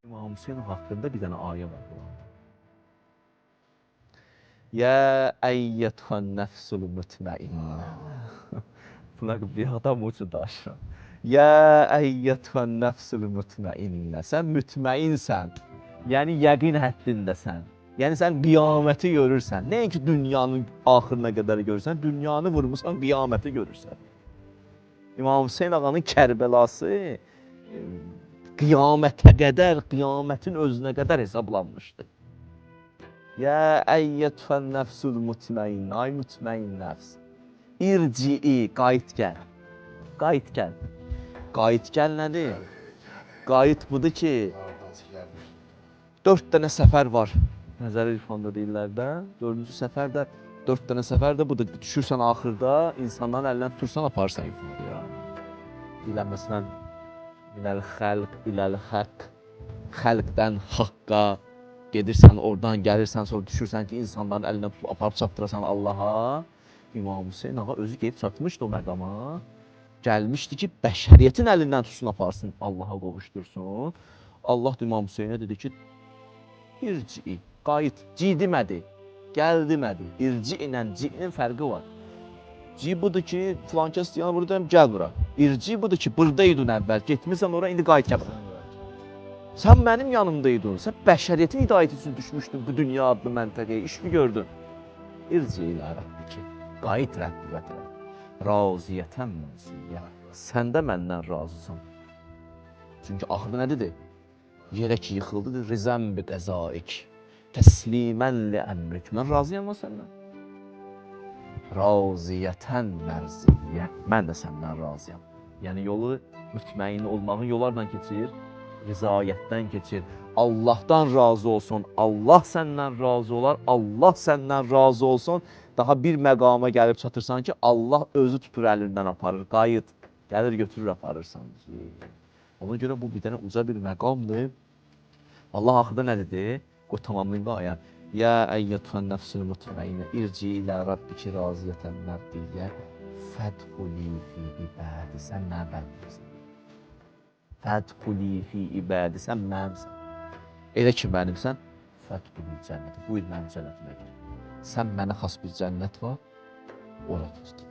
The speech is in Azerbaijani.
İmam Hüseyin haqqında bir dənə ayə var. Ya əyyətən nəfsul mutmainnə. Buna bir adam üçün danışıram. Ya əyyətən nəfsul mutmainnə. Sən mütməinsən. Yəni yəqin həddindəsən. Yəni sən qiyaməti görürsən. Nəinki dünyanın axırına qədər görürsən, dünyanı vurmusan, qiyaməti görürsən. İmam Hüseyin ağanın Kərbəlası qiyamətə qədər, qiyamətin özünə qədər hesablanmışdı. Ya əyyətən nəfsul mutmainnə, ay mutmain nəfs. İrci'i, qayıt gəl. Qayıt gəl. Qayıt gəl nədir? Qayıt budur ki, 4 dənə səfər var. Nəzəri İrfanda deyirlər də. 4-cü səfər də, 4 dənə səfər də budur. Düşürsən axırda, insanların əlindən tutursan, aparsan ifadəyə. Deyirlər, məsələn, minəl xəlq, iləl haqq. Xəlqdən haqqa. Gedirsən, oradan gəlirsən, sonra düşürsən ki, insanların əlindən tutub, aparıb çatdırasan Allaha. İmam Hüseyin ağa özü gedib çatmışdı o məqama. Gəlmişdi ki, bəşəriyyətin əlindən tutsun, aparsın, Allaha qovuşdursun. Allah İmam Hüseynə dedi ki, irci, qayıt, ci demədi, gəl demədi. İrci ilə ci'nin fərqi var. Ci budur ki, filan kəs deyən buradayım, gəl bura. İrci budur ki, buradaydın əvvəl, getmirsən ora, indi qayıt gəl bura. Sən mənim yanımdaydın, sən bəşəriyyətin hidayəti üçün düşmüşdün bu dünya adlı məntəqəyə, iş mi gördün? İrci ilə Rəbbiki, qayıt Rəbbivətə, raziyətən mənziyyə, sən də məndən razısan. Çünki axırda nə dedi? Yerə ki yıxıldı, rizəm bi qəzaik, təslimən li əmrik, mən razıyam o səndən. Raziyətən mərziyyə, mən də səndən razıyam. Yəni yolu mütməin olmağın yollardan keçir. Rizayətdən keçir. Allahdan razı olsun. Allah səndən razı olar. Allah səndən razı olsun. Daha bir məqama gəlib çatırsan ki, Allah özü tutur əlindən aparır. Qayıt. Gəlir götürür aparırsan ki. Ona görə bu bir dənə uca bir məqamdır. Allah axırda nə dedi? Qoy tamamlayın da ayə. Ya əyyətən nəfsul mutmainə irci ilə Rabbiki raziyətən mərdiyyə fədxuli fi ibədi. Sən nə bəllisən? Fədxuli fi ibədi, sən mənimsən. Elə ki mənimsən, fədxuli cənnəti. Buyur mənim cənnətimə gir. Sən mənə xas bir cənnət var, ora gir.